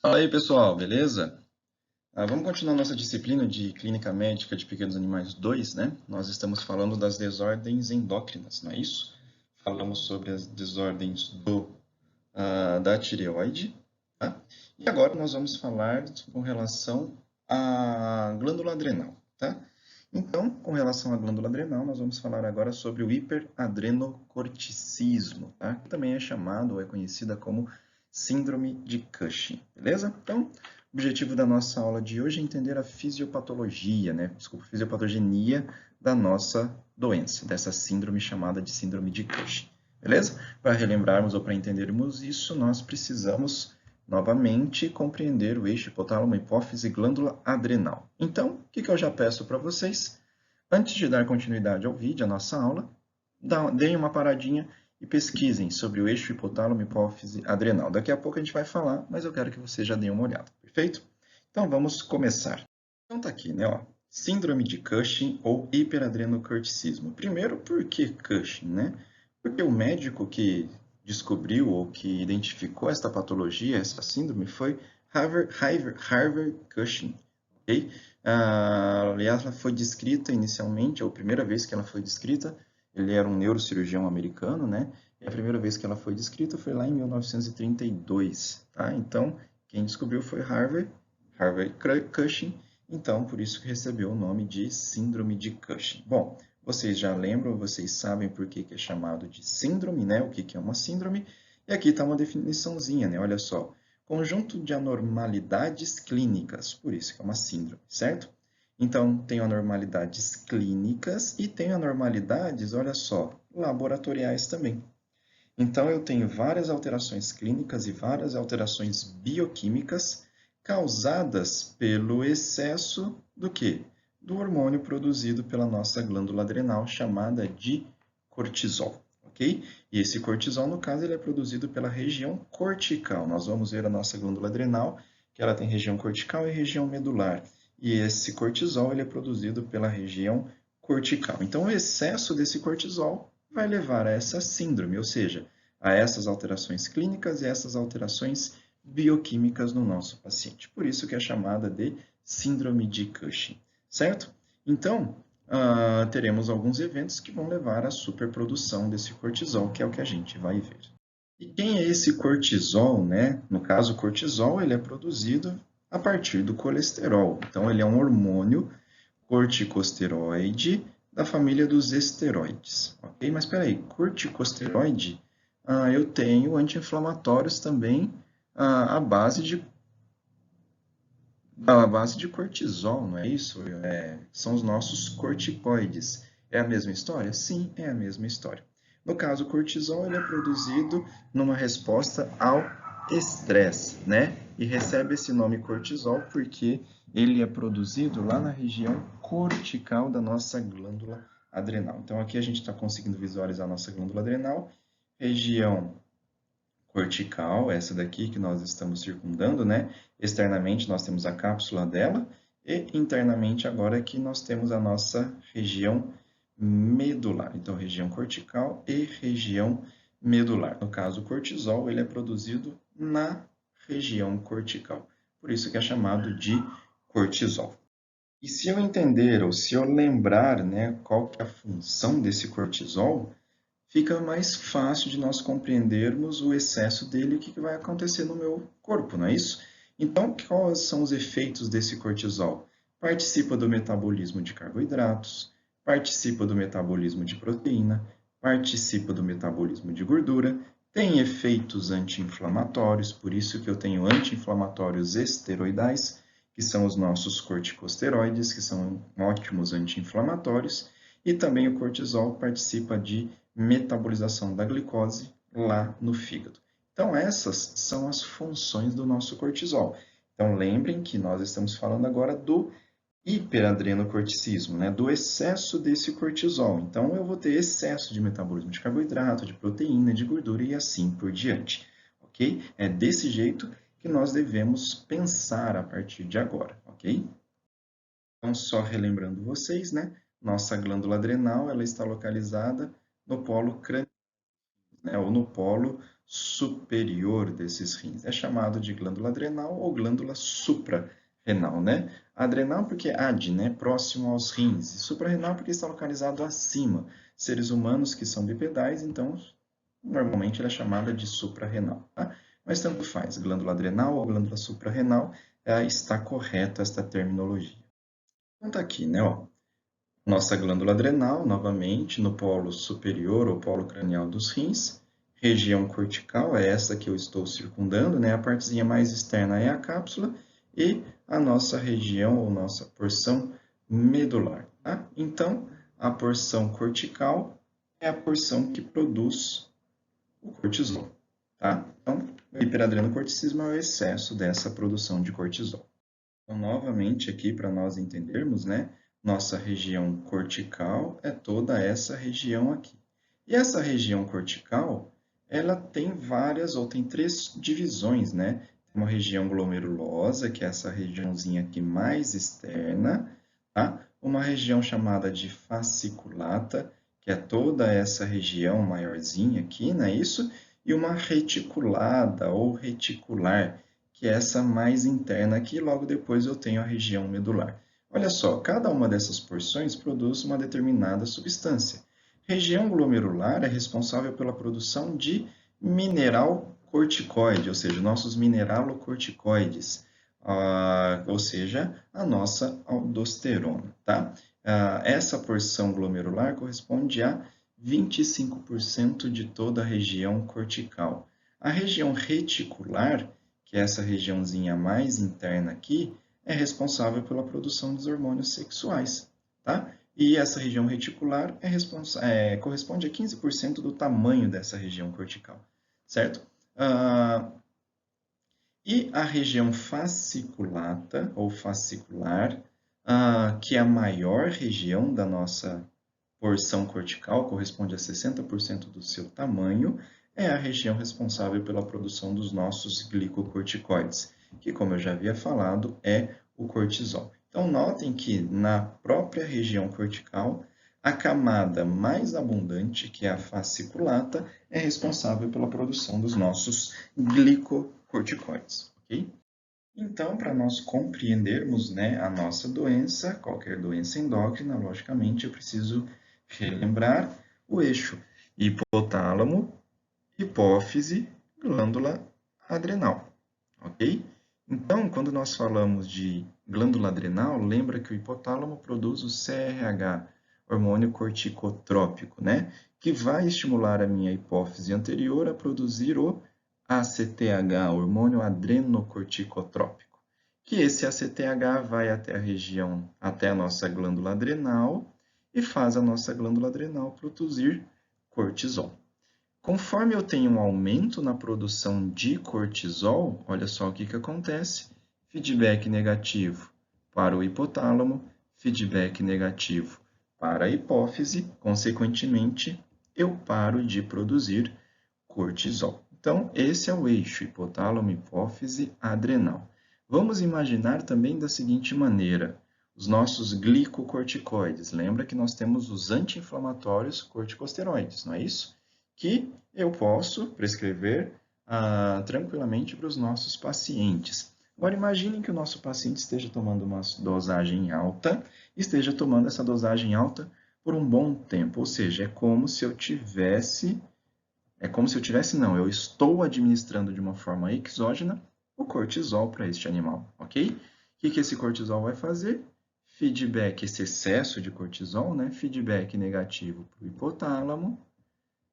Fala aí, pessoal, beleza? Vamos continuar nossa disciplina de Clínica Médica de Pequenos Animais 2, né? Nós estamos falando das desordens endócrinas, não é isso? Falamos sobre as desordens da tireoide, tá? E agora nós vamos falar com relação à glândula adrenal, tá? Então, com relação à glândula adrenal, nós vamos falar agora sobre o hiperadrenocorticismo, tá? Que também é chamado ou é conhecida como síndrome de Cushing, beleza? Então, o objetivo da nossa aula de hoje é entender a fisiopatologia, né? Desculpa, fisiopatogenia da nossa doença, dessa síndrome chamada de síndrome de Cushing, beleza? Para relembrarmos ou para entendermos isso, nós precisamos novamente compreender o eixo hipotálamo, hipófise, glândula adrenal. Então, o que eu já peço para vocês? Antes de dar continuidade ao vídeo, à nossa aula, deem uma paradinha e pesquisem sobre o eixo hipotálamo, hipófise, adrenal. Daqui a pouco a gente vai falar, mas eu quero que vocês já deem uma olhada, perfeito? Então, vamos começar. Então, tá aqui, né? Ó, síndrome de Cushing ou hiperadrenocorticismo. Primeiro, por que Cushing, né? Porque o médico que descobriu ou que identificou esta patologia, essa síndrome, foi Harvard Cushing, ok? Aliás, ela foi descrita inicialmente, ou a primeira vez que ela foi descrita, ele era um neurocirurgião americano, né? E a primeira vez que ela foi descrita foi lá em 1932, tá? Então, quem descobriu foi Harvard Cushing, então por isso que recebeu o nome de síndrome de Cushing. Bom, vocês já lembram, vocês sabem por que é chamado de síndrome, né? O que é uma síndrome? E aqui está uma definiçãozinha, né? Olha só. Conjunto de anormalidades clínicas, por isso que é uma síndrome, certo? Então, tem anormalidades clínicas e tem anormalidades, olha só, laboratoriais também. Então, eu tenho várias alterações clínicas e várias alterações bioquímicas causadas pelo excesso do quê? Do hormônio produzido pela nossa glândula adrenal, chamada de cortisol, ok? E esse cortisol, no caso, ele é produzido pela região cortical. Nós vamos ver a nossa glândula adrenal, que ela tem região cortical e região medular. E esse cortisol, ele é produzido pela região cortical. Então, o excesso desse cortisol vai levar a essa síndrome, ou seja, a essas alterações clínicas e essas alterações bioquímicas no nosso paciente. Por isso que é chamada de síndrome de Cushing, certo? Então, teremos alguns eventos que vão levar à superprodução desse cortisol, que é o que a gente vai ver. E quem é esse cortisol, né? No caso, o cortisol ele é produzido a partir do colesterol. Então, ele é um hormônio corticosteroide da família dos esteroides, ok? Mas espera aí, corticosteroide, eu tenho anti-inflamatórios também à base de cortisol, não é isso? São os nossos corticoides. É a mesma história? Sim, é a mesma história. No caso, o cortisol ele é produzido numa resposta ao estresse, né? E recebe esse nome cortisol porque ele é produzido lá na região cortical da nossa glândula adrenal. Então, aqui a gente está conseguindo visualizar a nossa glândula adrenal, região cortical, essa daqui que nós estamos circundando, né? Externamente nós temos a cápsula dela e internamente agora aqui nós temos a nossa região medular. Então, região cortical e região medular. No caso, o cortisol, ele é produzido na região cortical. Por isso que é chamado de cortisol. E se eu entender ou se eu lembrar, né, qual que é a função desse cortisol, fica mais fácil de nós compreendermos o excesso dele e o que vai acontecer no meu corpo, não é isso? Então, quais são os efeitos desse cortisol? Participa do metabolismo de carboidratos, participa do metabolismo de proteína, participa do metabolismo de gordura, tem efeitos anti-inflamatórios, por isso que eu tenho anti-inflamatórios esteroidais, que são os nossos corticosteroides, que são ótimos anti-inflamatórios, e também o cortisol participa de metabolização da glicose lá no fígado. Então, essas são as funções do nosso cortisol. Então, lembrem que nós estamos falando agora do hiperadrenocorticismo, né? Do excesso desse cortisol. Então, eu vou ter excesso de metabolismo de carboidrato, de proteína, de gordura e assim por diante. Ok? É desse jeito que nós devemos pensar a partir de agora, ok? Então, só relembrando vocês, né? Nossa glândula adrenal, ela está localizada no polo crânio, né, ou no polo superior desses rins. É chamado de glândula adrenal ou glândula suprarrenal, né? Adrenal porque ad, né? Próximo aos rins. E suprarrenal porque está localizado acima. Seres humanos que são bipedais, então, normalmente ela é chamada de suprarrenal, tá? Mas tanto faz, glândula adrenal ou glândula suprarrenal, está correta esta terminologia. Então tá aqui, né? Ó, nossa glândula adrenal, novamente, no polo superior ou polo cranial dos rins. Região cortical é essa que eu estou circundando, né? A partezinha mais externa é a cápsula e a nossa região ou nossa porção medular, tá? Então, a porção cortical é a porção que produz o cortisol, tá? Então, o hiperadrenocorticismo é o excesso dessa produção de cortisol. Então, novamente aqui para nós entendermos, né? Nossa região cortical é toda essa região aqui. E essa região cortical, ela tem várias, ou tem três divisões, né? Tem uma região glomerulosa, que é essa regiãozinha aqui mais externa, tá? Uma região chamada de fasciculata, que é toda essa região maiorzinha aqui, não é isso? E uma reticulada ou reticular, que é essa mais interna aqui, logo depois eu tenho a região medular. Olha só, cada uma dessas porções produz uma determinada substância. Região glomerular é responsável pela produção de mineral corticoide, ou seja, nossos mineralocorticoides, ou seja, a nossa aldosterona, tá? Essa porção glomerular corresponde a 25% de toda a região cortical. A região reticular, que é essa regiãozinha mais interna aqui, é responsável pela produção dos hormônios sexuais, tá? E essa região reticular corresponde a 15% do tamanho dessa região cortical, certo? E a região fasciculata, ou fascicular, que é a maior região da nossa porção cortical, corresponde a 60% do seu tamanho, é a região responsável pela produção dos nossos glicocorticoides, que, como eu já havia falado, é o cortisol. Então, notem que na própria região cortical, a camada mais abundante, que é a fasciculata, é responsável pela produção dos nossos glicocorticoides, ok? Então, para nós compreendermos, né, a nossa doença, qualquer doença endócrina, logicamente, eu preciso relembrar o eixo hipotálamo, hipófise, glândula adrenal, ok? Então, quando nós falamos de glândula adrenal, lembra que o hipotálamo produz o CRH, hormônio corticotrópico, né? Que vai estimular a minha hipófise anterior a produzir o ACTH, hormônio adrenocorticotrópico. Que esse ACTH vai até a região, até a nossa glândula adrenal e faz a nossa glândula adrenal produzir cortisol. Conforme eu tenho um aumento na produção de cortisol, olha só o que acontece. Feedback negativo para o hipotálamo, feedback negativo para a hipófise, consequentemente, eu paro de produzir cortisol. Então, esse é o eixo hipotálamo, hipófise, adrenal. Vamos imaginar também da seguinte maneira, os nossos glicocorticoides. Lembra que nós temos os anti-inflamatórios corticosteroides, não é isso? Que eu posso prescrever tranquilamente para os nossos pacientes. Agora, imaginem que o nosso paciente esteja tomando uma dosagem alta, esteja tomando essa dosagem alta por um bom tempo, ou seja, não, eu estou administrando de uma forma exógena o cortisol para este animal, ok? O que esse cortisol vai fazer? Feedback, esse excesso de cortisol, né? Feedback negativo para o hipotálamo,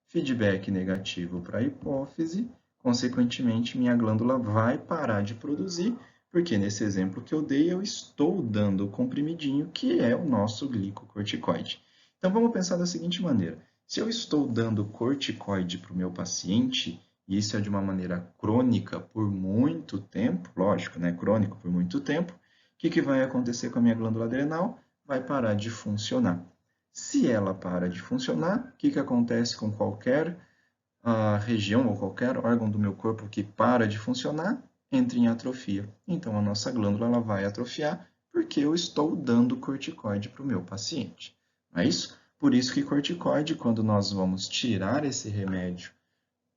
feedback negativo para a hipófise, consequentemente, minha glândula vai parar de produzir, porque nesse exemplo que eu dei, eu estou dando o comprimidinho, que é o nosso glicocorticoide. Então, vamos pensar da seguinte maneira. Se eu estou dando corticoide para o meu paciente, e isso é de uma maneira crônica por muito tempo, lógico, né? Crônico por muito tempo, o que vai acontecer com a minha glândula adrenal? Vai parar de funcionar. Se ela para de funcionar, o que acontece com qualquer região ou qualquer órgão do meu corpo que para de funcionar? Entra em atrofia. Então, a nossa glândula ela vai atrofiar porque eu estou dando corticoide para o meu paciente. Não é isso? Por isso que corticoide, quando nós vamos tirar esse remédio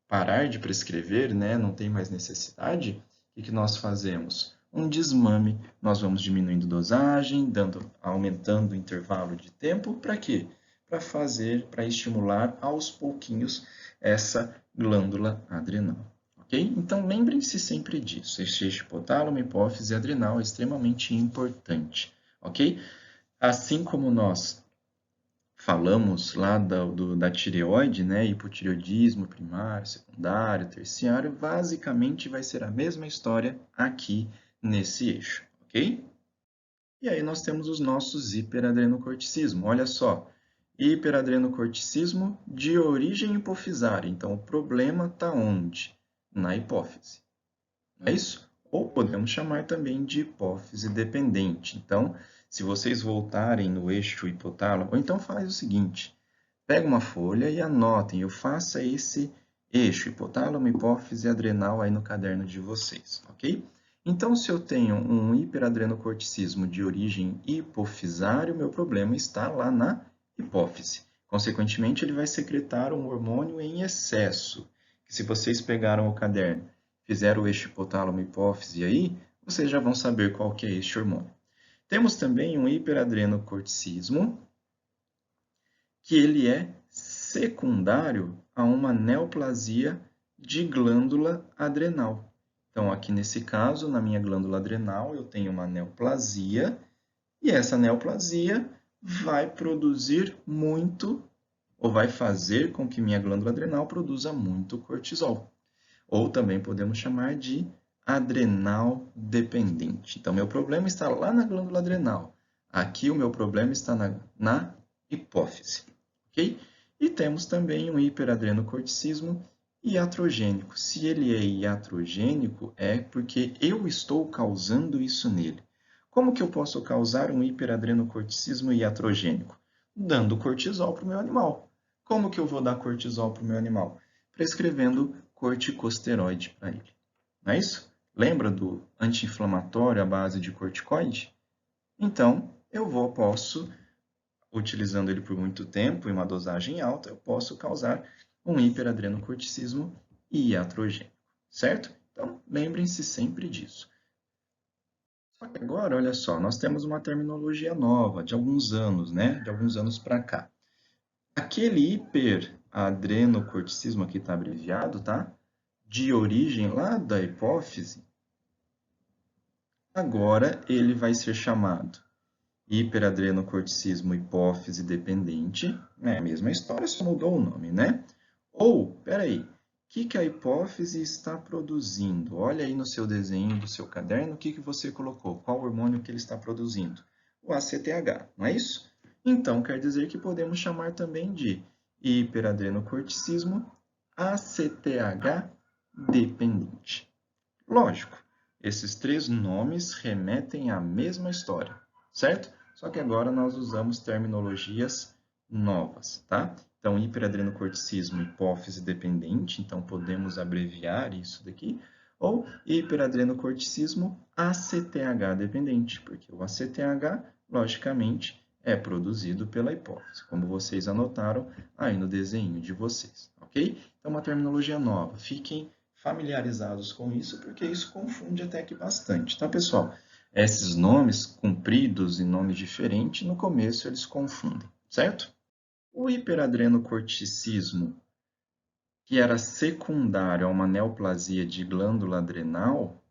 parar de prescrever, né, não tem mais necessidade, o que nós fazemos? Um desmame, nós vamos diminuindo dosagem, aumentando o intervalo de tempo, para quê? Para estimular aos pouquinhos essa glândula adrenal. Ok? Então, lembrem-se sempre disso. Este eixo hipotálamo, hipófise e adrenal é extremamente importante. Ok? Assim como nós falamos lá da tireoide, né? Hipotireoidismo primário, secundário, terciário, basicamente vai ser a mesma história aqui nesse eixo, ok? E aí nós temos os nossos hiperadrenocorticismo. Olha só, hiperadrenocorticismo de origem hipofisária. Então, o problema está onde? Na hipófise. Não é isso? Ou podemos chamar também de hipófise dependente. Então, se vocês voltarem no eixo hipotálamo, ou então faz o seguinte, pega uma folha e anotem, eu faça esse eixo, hipotálamo, hipófise, adrenal, aí no caderno de vocês, ok? Então, se eu tenho um hiperadrenocorticismo de origem hipofisária, o meu problema está lá na hipófise. Consequentemente, ele vai secretar um hormônio em excesso. Se vocês pegaram o caderno, fizeram o eixo hipotálamo, hipófise aí, vocês já vão saber qual que é este hormônio. Temos também um hiperadrenocorticismo, que ele é secundário a uma neoplasia de glândula adrenal. Então, aqui nesse caso, na minha glândula adrenal, eu tenho uma neoplasia, e essa neoplasia vai produzir muito, ou vai fazer com que minha glândula adrenal produza muito cortisol. Ou também podemos chamar de adrenal dependente. Então, meu problema está lá na glândula adrenal. Aqui o meu problema está na hipófise. Okay? E temos também um hiperadrenocorticismo iatrogênico. Se ele é iatrogênico, é porque eu estou causando isso nele. Como que eu posso causar um hiperadrenocorticismo iatrogênico? Dando cortisol para o meu animal. Como que eu vou dar cortisol para o meu animal? Prescrevendo corticosteroide para ele. Não é isso? Lembra do anti-inflamatório à base de corticoide? Então, posso, utilizando ele por muito tempo, em uma dosagem alta, eu posso causar um hiperadrenocorticismo iatrogênico, certo? Então, lembrem-se sempre disso. Só que agora, olha só, nós temos uma terminologia nova, de alguns anos, né? De alguns anos para cá. Aquele hiperadrenocorticismo, aqui está abreviado, tá? De origem lá da hipófise, agora ele vai ser chamado hiperadrenocorticismo hipófise dependente, é a mesma história, só mudou o nome, né? Ou, peraí, o que a hipófise está produzindo? Olha aí no seu desenho do seu caderno, o que você colocou? Qual hormônio que ele está produzindo? O ACTH, não é isso? Então, quer dizer que podemos chamar também de hiperadrenocorticismo ACTH dependente. Lógico, esses três nomes remetem à mesma história, certo? Só que agora nós usamos terminologias novas, tá? Então, hiperadrenocorticismo hipófise dependente, então podemos abreviar isso daqui, ou hiperadrenocorticismo ACTH dependente, porque o ACTH, logicamente, é produzido pela hipófise, como vocês anotaram aí no desenho de vocês, ok? Então, uma terminologia nova. Fiquem familiarizados com isso, porque isso confunde até que bastante, tá, pessoal? Esses nomes compridos e nomes diferentes, no começo eles confundem, certo? O hiperadrenocorticismo, que era secundário a uma neoplasia de glândula adrenal,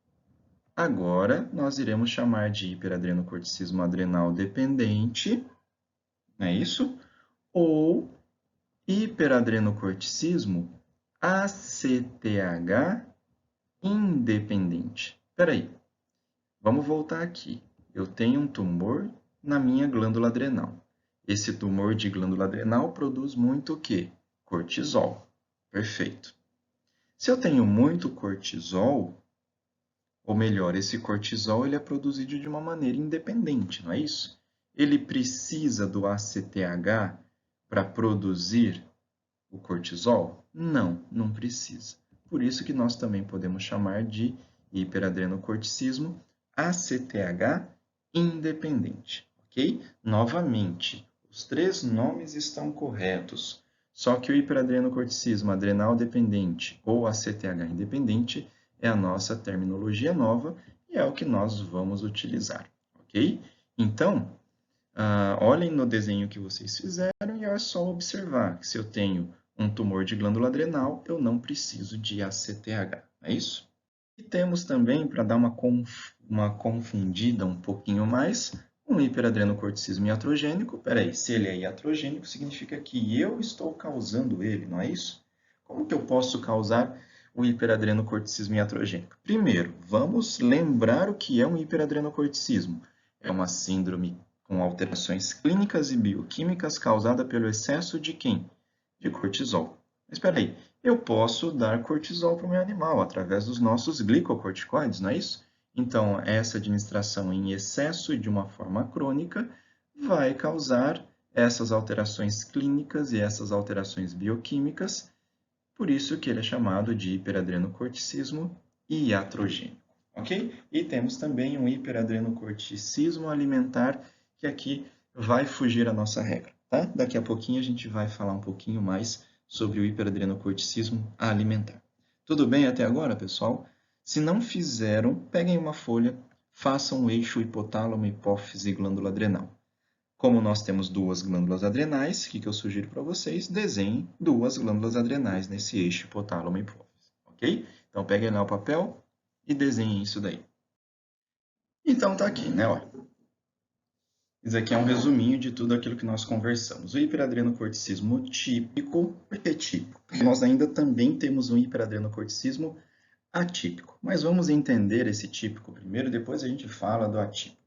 agora nós iremos chamar de hiperadrenocorticismo adrenal dependente, não é isso? Ou hiperadrenocorticismo ACTH independente. Espera aí, vamos voltar aqui. Eu tenho um tumor na minha glândula adrenal. Esse tumor de glândula adrenal produz muito o quê? Cortisol. Perfeito. Se eu tenho muito cortisol, ou melhor, esse cortisol ele é produzido de uma maneira independente, não é isso? Ele precisa do ACTH para produzir o cortisol? Não, não precisa. Por isso que nós também podemos chamar de hiperadrenocorticismo ACTH independente, ok? Novamente, os três nomes estão corretos, Só que o hiperadrenocorticismo adrenal dependente ou ACTH independente é a nossa terminologia nova e é o que nós vamos utilizar, ok? Então, olhem no desenho que vocês fizeram e é só observar que se eu tenho um tumor de glândula adrenal, eu não preciso de ACTH, é isso? E temos também, para dar uma confundida um pouquinho mais, um hiperadrenocorticismo iatrogênico. Peraí, se ele é iatrogênico, significa que eu estou causando ele, não é isso? Como que eu posso causar o hiperadrenocorticismo iatrogênico? Primeiro, vamos lembrar o que é um hiperadrenocorticismo. É uma síndrome com alterações clínicas e bioquímicas causada pelo excesso de quem? De cortisol. Mas espera aí, eu posso dar cortisol para o meu animal através dos nossos glicocorticoides, não é isso? Então, essa administração em excesso e de uma forma crônica vai causar essas alterações clínicas e essas alterações bioquímicas, por isso que ele é chamado de hiperadrenocorticismo iatrogênico, ok? E temos também um hiperadrenocorticismo alimentar, que aqui vai fugir a nossa regra, tá? Daqui a pouquinho a gente vai falar um pouquinho mais sobre o hiperadrenocorticismo alimentar. Tudo bem até agora, pessoal? Se não fizeram, peguem uma folha, façam o eixo hipotálamo, hipófise e glândula adrenal. Como nós temos duas glândulas adrenais, o que eu sugiro para vocês? Desenhem duas glândulas adrenais nesse eixo hipotálamo e hipófise, ok? Então, peguem lá o papel e desenhem isso daí. Então, tá aqui, né? Ó. Isso aqui é um resuminho de tudo aquilo que nós conversamos. O hiperadrenocorticismo típico, por que típico? Porque nós ainda também temos um hiperadrenocorticismo atípico. Mas vamos entender esse típico primeiro, depois a gente fala do atípico.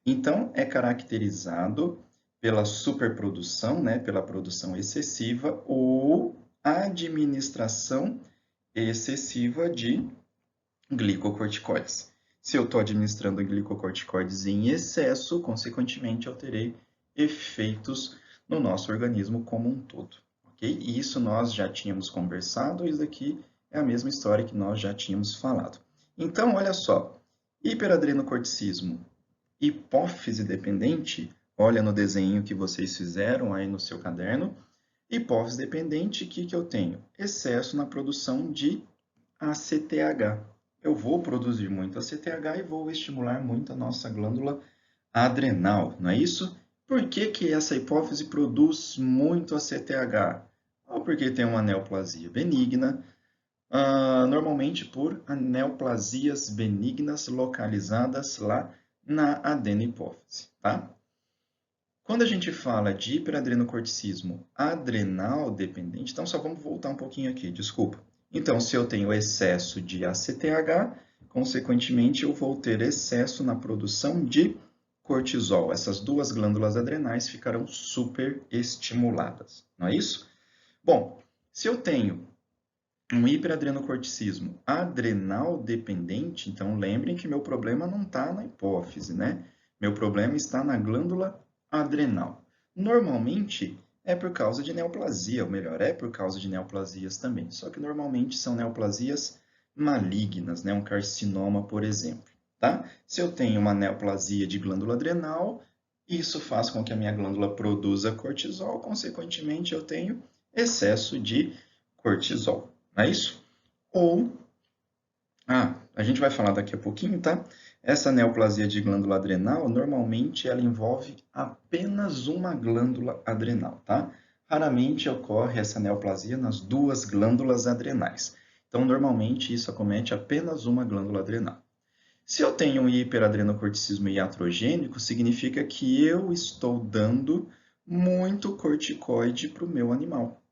Então, é caracterizado pela superprodução, né, pela produção excessiva ou administração excessiva de glicocorticoides. Se eu estou administrando glicocorticoides em excesso, consequentemente, eu terei efeitos no nosso organismo como um todo. Okay? E isso nós já tínhamos conversado, isso daqui é a mesma história que nós já tínhamos falado. Então, olha só, hiperadrenocorticismo hipófise dependente, olha no desenho que vocês fizeram aí no seu caderno, hipófise dependente, o que eu tenho? Excesso na produção de ACTH. Eu vou produzir muito ACTH e vou estimular muito a nossa glândula adrenal, não é isso? Por que que essa hipófise produz muito ACTH? Ou porque tem uma neoplasia benigna, normalmente por neoplasias benignas localizadas lá na adenopófise, tá? Quando a gente fala de hiperadrenocorticismo adrenal dependente, então só vamos voltar um pouquinho aqui, desculpa. Então, se eu tenho excesso de ACTH, consequentemente eu vou ter excesso na produção de cortisol. Essas duas glândulas adrenais ficarão superestimuladas, não é isso? Bom, se eu tenho um hiperadrenocorticismo adrenal dependente, então lembrem que meu problema não está na hipófise, né? Meu problema está na glândula adrenal. Normalmente é por causa de neoplasia, ou melhor, é por causa de neoplasias também. Só que normalmente são neoplasias malignas, né? Um carcinoma, por exemplo, tá? Se eu tenho uma neoplasia de glândula adrenal, isso faz com que a minha glândula produza cortisol, consequentemente eu tenho excesso de cortisol. Não é isso? Ou, a gente vai falar daqui a pouquinho, tá? Essa neoplasia de glândula adrenal, normalmente ela envolve apenas uma glândula adrenal, tá? Raramente ocorre essa neoplasia nas duas glândulas adrenais. Então, normalmente isso acomete apenas uma glândula adrenal. Se eu tenho um hiperadrenocorticismo iatrogênico, significa que eu estou dando muito corticoide para o meu animal.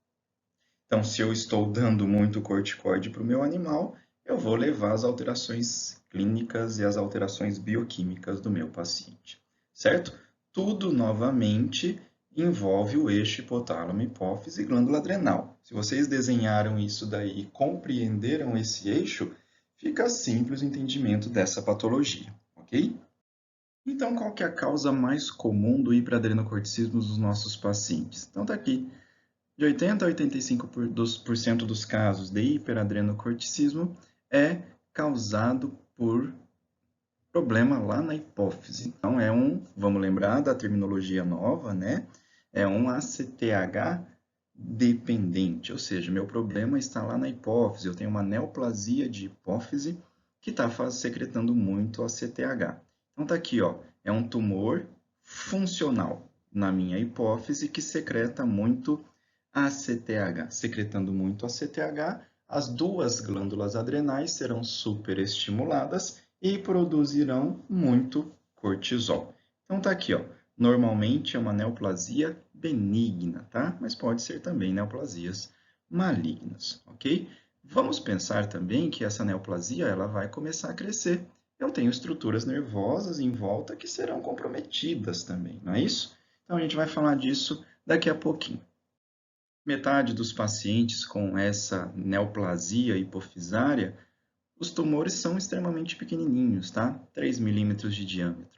Então, se eu estou dando muito corticoide para o meu animal, eu vou levar as alterações clínicas e as alterações bioquímicas do meu paciente, certo? Tudo, novamente, envolve o eixo hipotálamo, hipófise e glândula adrenal. Se vocês desenharam isso daí e compreenderam esse eixo, fica simples o entendimento dessa patologia, ok? Então, qual que é a causa mais comum do hiperadrenocorticismo dos nossos pacientes? Então, está aqui. De 80 a 85% dos casos de hiperadrenocorticismo é causado por problema lá na hipófise. Então, vamos lembrar da terminologia nova, né? É um ACTH dependente, ou seja, meu problema está lá na hipófise, eu tenho uma neoplasia de hipófise que está secretando muito ACTH. Então está aqui, ó, é um tumor funcional na minha hipófise que secreta muito ACTH. Secretando muito ACTH, as duas glândulas adrenais serão superestimuladas e produzirão muito cortisol. Então tá aqui, ó. Normalmente é uma neoplasia benigna, tá? Mas pode ser também neoplasias malignas, ok? Vamos pensar também que essa neoplasia ela vai começar a crescer. Eu tenho estruturas nervosas em volta que serão comprometidas também, não é isso? Então a gente vai falar disso daqui a pouquinho. Metade dos pacientes com essa neoplasia hipofisária, os tumores são extremamente pequenininhos, tá? 3 milímetros de diâmetro.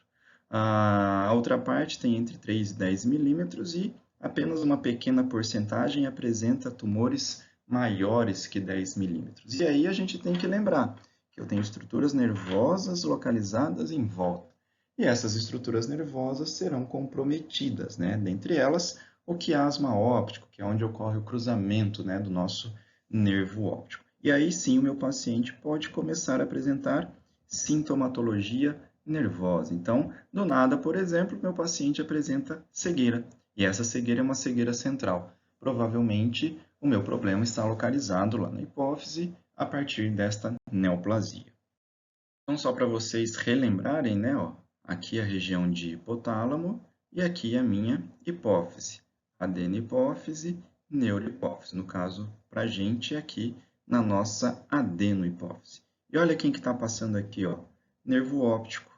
A outra parte tem entre 3 e 10 milímetros e apenas uma pequena porcentagem apresenta tumores maiores que 10 milímetros. E aí a gente tem que lembrar que eu tenho estruturas nervosas localizadas em volta. E essas estruturas nervosas serão comprometidas, né? Dentre elas, o quiasma óptico, que é onde ocorre o cruzamento, né, do nosso nervo óptico. E aí sim o meu paciente pode começar a apresentar sintomatologia nervosa. Então, do nada, por exemplo, meu paciente apresenta cegueira. E essa cegueira é uma cegueira central. Provavelmente, o meu problema está localizado lá na hipófise a partir desta neoplasia. Então, só para vocês relembrarem, né, ó, aqui a região de hipotálamo e aqui a minha hipófise. Adenohipófise, neurohipófise. No caso, para a gente, aqui na nossa adenohipófise. E olha quem que está passando aqui, ó, nervo óptico.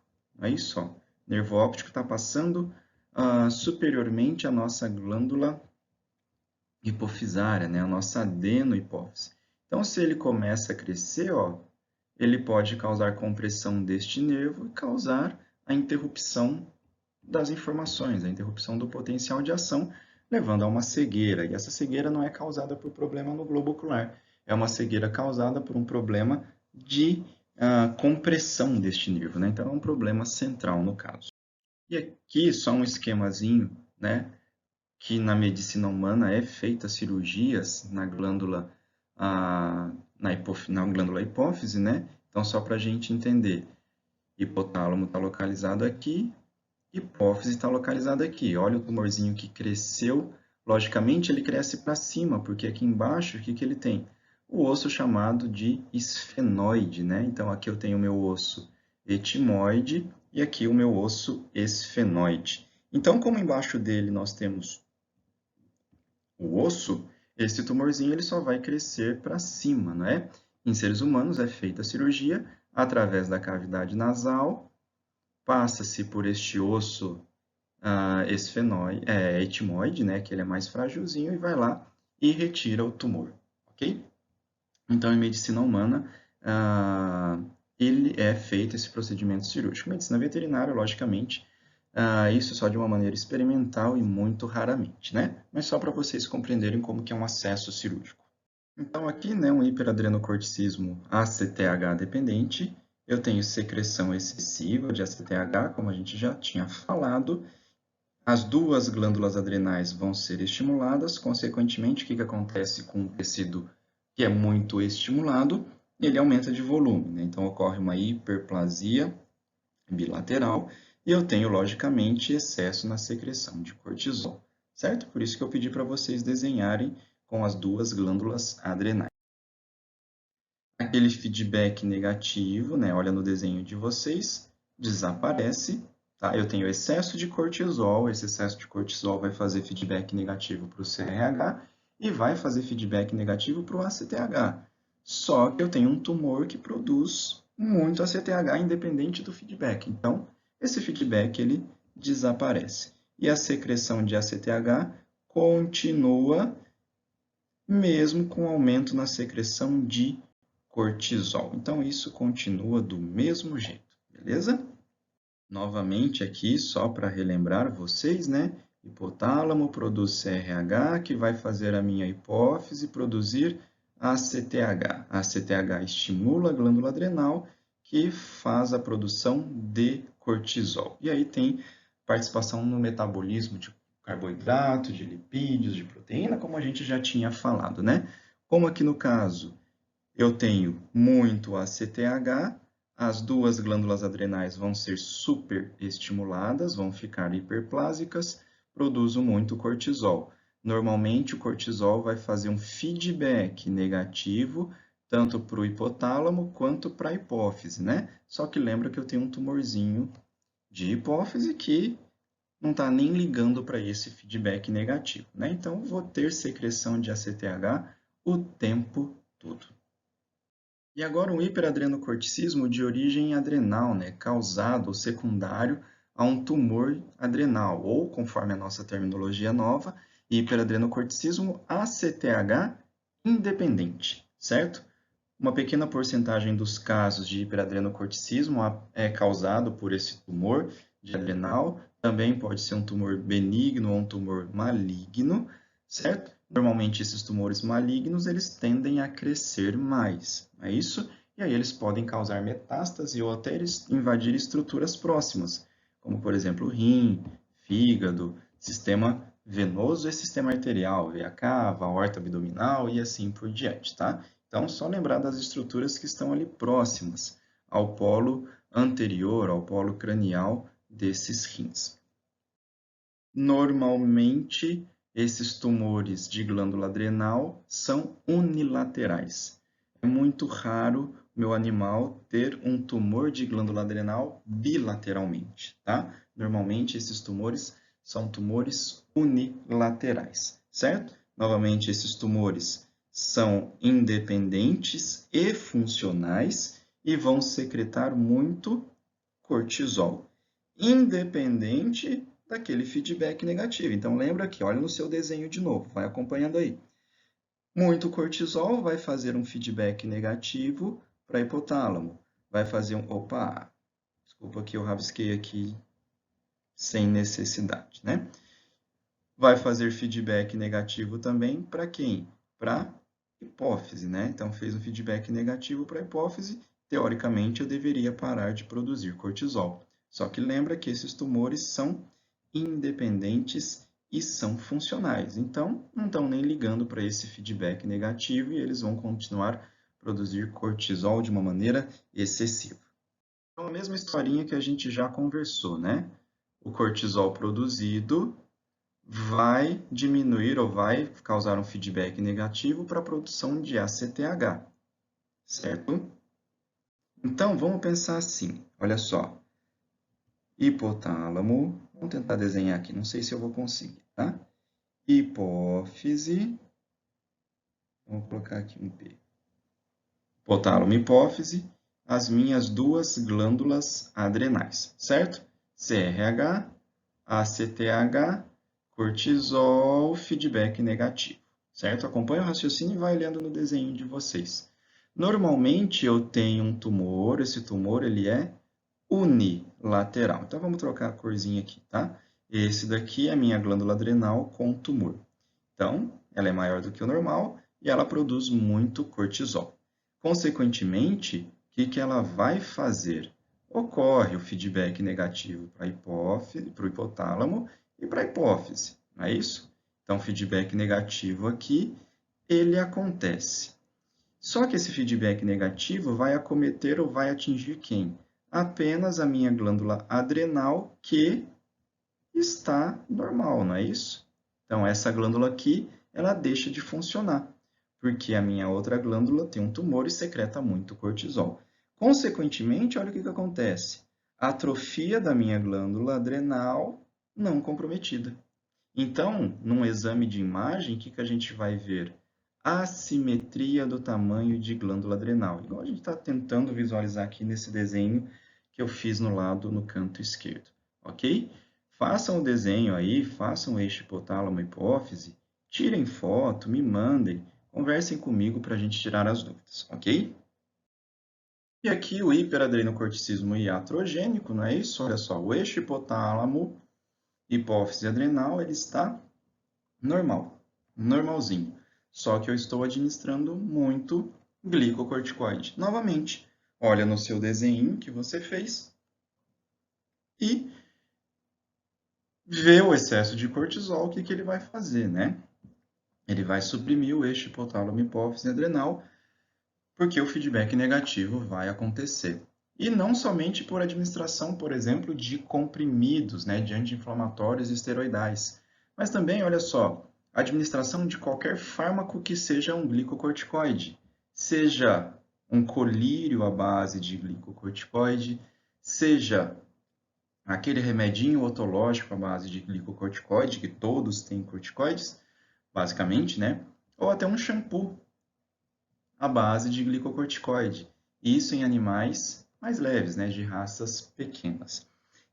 É isso, ó. Nervo óptico está passando superiormente à nossa glândula hipofisária, né, a nossa adenohipófise. Então, se ele começa a crescer, ó, ele pode causar compressão deste nervo e causar a interrupção das informações, a interrupção do potencial de ação, levando a uma cegueira. E essa cegueira não é causada por problema no globo ocular, é uma cegueira causada por um problema de compressão deste nervo, né? Então, é um problema central no caso. E aqui só um esquemazinho, né? Que na medicina humana é feita cirurgias na glândula, na glândula hipófise, né? Então, só para a gente entender, hipotálamo está localizado aqui, hipófise está localizada aqui. Olha o tumorzinho que cresceu. Logicamente, ele cresce para cima, porque aqui embaixo, o que, que ele tem? O osso chamado de esfenoide, né? Então, aqui eu tenho o meu osso etimoide e aqui o meu osso esfenoide. Então, como embaixo dele nós temos o osso, esse tumorzinho ele só vai crescer para cima, não é? Em seres humanos é feita a cirurgia através da cavidade nasal, passa-se por este osso etimoide, né, que ele é mais frágilzinho, e vai lá e retira o tumor, ok? Então, em medicina humana, ele é feito esse procedimento cirúrgico. Medicina veterinária, logicamente, isso só de uma maneira experimental e muito raramente, né? Mas só para vocês compreenderem como que é um acesso cirúrgico. Então, aqui, né, um hiperadrenocorticismo ACTH dependente, eu tenho secreção excessiva de ACTH, como a gente já tinha falado. As duas glândulas adrenais vão ser estimuladas, consequentemente, o que acontece com o tecido que é muito estimulado? Ele aumenta de volume, né? Então, ocorre uma hiperplasia bilateral e eu tenho, logicamente, excesso na secreção de cortisol, certo? Por isso que eu pedi para vocês desenharem com as duas glândulas adrenais. Aquele feedback negativo, né? Olha no desenho de vocês, desaparece, tá? Eu tenho excesso de cortisol, esse excesso de cortisol vai fazer feedback negativo para o CRH e vai fazer feedback negativo para o ACTH. Só que eu tenho um tumor que produz muito ACTH independente do feedback. Então, esse feedback ele desaparece. E a secreção de ACTH continua mesmo com aumento na secreção de cortisol. Então, isso continua do mesmo jeito, beleza? Novamente aqui, só para relembrar vocês, né? Hipotálamo produz CRH, que vai fazer a minha hipófise produzir ACTH. A ACTH estimula a glândula adrenal, que faz a produção de cortisol. E aí tem participação no metabolismo de carboidrato, de lipídios, de proteína, como a gente já tinha falado, né? Como aqui no caso eu tenho muito ACTH, as duas glândulas adrenais vão ser superestimuladas, vão ficar hiperplásicas, produzo muito cortisol. Normalmente, o cortisol vai fazer um feedback negativo, tanto para o hipotálamo quanto para a hipófise, né? Só que lembra que eu tenho um tumorzinho de hipófise que não está nem ligando para esse feedback negativo, né? Então, vou ter secreção de ACTH o tempo todo. E agora um hiperadrenocorticismo de origem adrenal, né, causado ou secundário a um tumor adrenal, ou, conforme a nossa terminologia nova, hiperadrenocorticismo ACTH independente, certo? Uma pequena porcentagem dos casos de hiperadrenocorticismo é causado por esse tumor de adrenal, também pode ser um tumor benigno ou um tumor maligno, certo? Normalmente esses tumores malignos, eles tendem a crescer mais, não é isso? E aí eles podem causar metástase ou até invadir estruturas próximas, como por exemplo o rim, fígado, sistema venoso e sistema arterial, veia cava, aorta abdominal e assim por diante, tá? Então, só lembrar das estruturas que estão ali próximas ao polo anterior, ao polo cranial desses rins. Normalmente, esses tumores de glândula adrenal são unilaterais. É muito raro meu animal ter um tumor de glândula adrenal bilateralmente, tá? Normalmente, esses tumores são tumores unilaterais, certo? Novamente, esses tumores são independentes e funcionais e vão secretar muito cortisol, independente daquele feedback negativo. Então, lembra aqui, olha no seu desenho de novo, vai acompanhando aí. Muito cortisol vai fazer um feedback negativo para hipotálamo. Vai fazer um... Opa, desculpa que eu rabisquei aqui sem necessidade, né? Vai fazer feedback negativo também para quem? Para hipófise, né? Então, fez um feedback negativo para a hipófise, teoricamente eu deveria parar de produzir cortisol. Só que lembra que esses tumores são independentes e são funcionais. Então, não estão nem ligando para esse feedback negativo e eles vão continuar a produzir cortisol de uma maneira excessiva. Então, a mesma historinha que a gente já conversou, né? O cortisol produzido vai diminuir ou vai causar um feedback negativo para a produção de ACTH, certo? Então, vamos pensar assim, olha só. Hipotálamo, vamos tentar desenhar aqui, não sei se eu vou conseguir, tá? Hipófise, vamos colocar aqui um P. Hipotálamo, hipófise, as minhas duas glândulas adrenais, certo? CRH, ACTH, cortisol, feedback negativo, certo? Acompanha o raciocínio e vai olhando no desenho de vocês. Normalmente eu tenho um tumor, esse tumor ele é unilateral. Então vamos trocar a corzinha aqui, tá? Esse daqui é a minha glândula adrenal com tumor. Então, ela é maior do que o normal e ela produz muito cortisol. Consequentemente, o que ela vai fazer? Ocorre o feedback negativo para a hipófise, para o hipotálamo e para a hipófise, não é isso? Então, feedback negativo aqui, ele acontece. Só que esse feedback negativo vai acometer ou vai atingir quem? Apenas a minha glândula adrenal que está normal, não é isso? Então, essa glândula aqui, ela deixa de funcionar, porque a minha outra glândula tem um tumor e secreta muito cortisol. Consequentemente, olha o que acontece. A atrofia da minha glândula adrenal não comprometida. Então, num exame de imagem, o que a gente vai ver? Assimetria do tamanho de glândula adrenal, igual a gente está tentando visualizar aqui nesse desenho que eu fiz no lado, no canto esquerdo, ok? Façam o desenho aí, façam o eixo hipotálamo-hipófise, tirem foto, me mandem, conversem comigo para a gente tirar as dúvidas, ok? E aqui o hiperadrenocorticismo iatrogênico, não é isso? Olha só, o eixo hipotálamo, hipófise adrenal, ele está normal, normalzinho. Só que eu estou administrando muito glicocorticoide. Novamente, olha no seu desenho que você fez e vê o excesso de cortisol, o que que ele vai fazer, né? Ele vai suprimir o eixo hipotálamo hipófise adrenal, porque o feedback negativo vai acontecer. E não somente por administração, por exemplo, de comprimidos, né, de anti-inflamatórios e esteroidais, mas também, olha só, administração de qualquer fármaco que seja um glicocorticoide, seja um colírio à base de glicocorticoide, seja aquele remedinho otológico à base de glicocorticoide, que todos têm corticoides, basicamente, né? Ou até um shampoo à base de glicocorticoide. Isso em animais mais leves, né? De raças pequenas.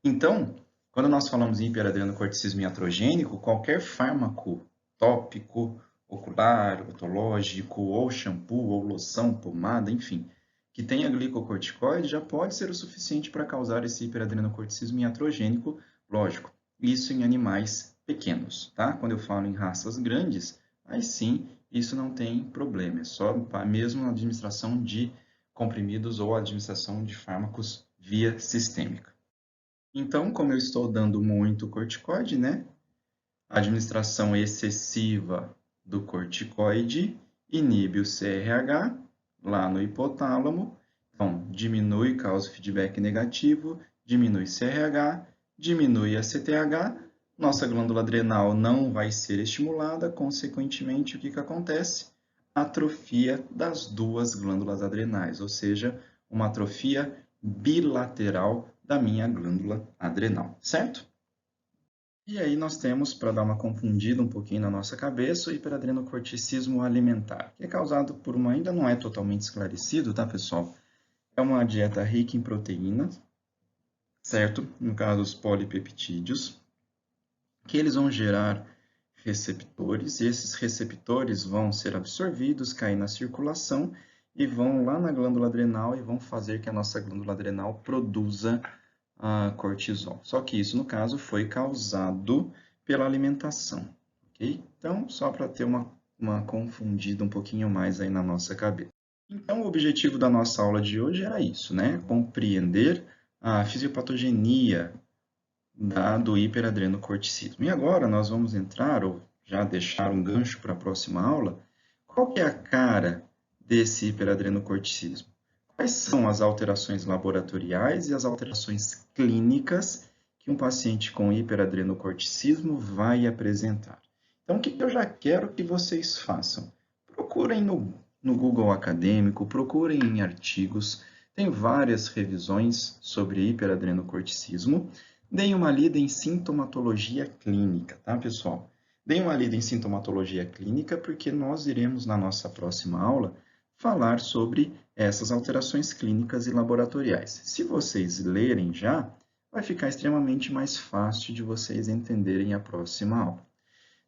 Então, quando nós falamos em hiperadrenocorticismo iatrogênico, qualquer fármaco tópico, ocular, otológico, ou shampoo, ou loção, pomada, enfim, que tenha glicocorticoide, já pode ser o suficiente para causar esse hiperadrenocorticismo iatrogênico, lógico, isso em animais pequenos, tá? Quando eu falo em raças grandes, aí sim, isso não tem problema, é só mesmo a administração de comprimidos ou a administração de fármacos via sistêmica. Então, como eu estou dando muito corticoide, né? A administração excessiva do corticoide inibe o CRH lá no hipotálamo. Então, diminui, causa feedback negativo, diminui CRH, diminui a CTH, nossa glândula adrenal não vai ser estimulada, consequentemente, o que que acontece? Atrofia das duas glândulas adrenais, ou seja, uma atrofia bilateral da minha glândula adrenal, certo? E aí nós temos, para dar uma confundida um pouquinho na nossa cabeça, o hiperadrenocorticismo alimentar, que é causado por uma, ainda não é totalmente esclarecido, tá, pessoal? É uma dieta rica em proteínas, certo? No caso, os polipeptídeos, que eles vão gerar receptores, e esses receptores vão ser absorvidos, cair na circulação e vão lá na glândula adrenal e vão fazer que a nossa glândula adrenal produza cortisol. Só que isso, no caso, foi causado pela alimentação, ok? Então, só para ter uma confundida um pouquinho mais aí na nossa cabeça. Então, o objetivo da nossa aula de hoje era isso, né? Compreender a fisiopatogenia do hiperadrenocorticismo. E agora nós vamos entrar, ou já deixar um gancho para a próxima aula, qual que é a cara desse hiperadrenocorticismo? Quais são as alterações laboratoriais e as alterações clínicas que um paciente com hiperadrenocorticismo vai apresentar? Então, o que eu já quero que vocês façam? Procurem no Google Acadêmico, procurem em artigos, tem várias revisões sobre hiperadrenocorticismo. Deem uma lida em sintomatologia clínica, tá, pessoal? Deem uma lida em sintomatologia clínica, porque nós iremos, na nossa próxima aula, falar sobre essas alterações clínicas e laboratoriais. Se vocês lerem já, vai ficar extremamente mais fácil de vocês entenderem a próxima aula.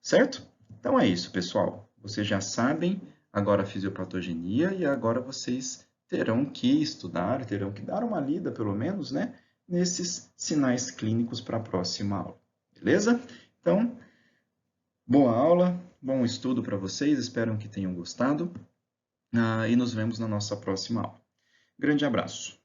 Certo? Então é isso, pessoal. Vocês já sabem agora a fisiopatogenia e agora vocês terão que estudar, terão que dar uma lida, pelo menos, né, nesses sinais clínicos para a próxima aula. Beleza? Então, boa aula, bom estudo para vocês, espero que tenham gostado e nos vemos na nossa próxima aula. Grande abraço!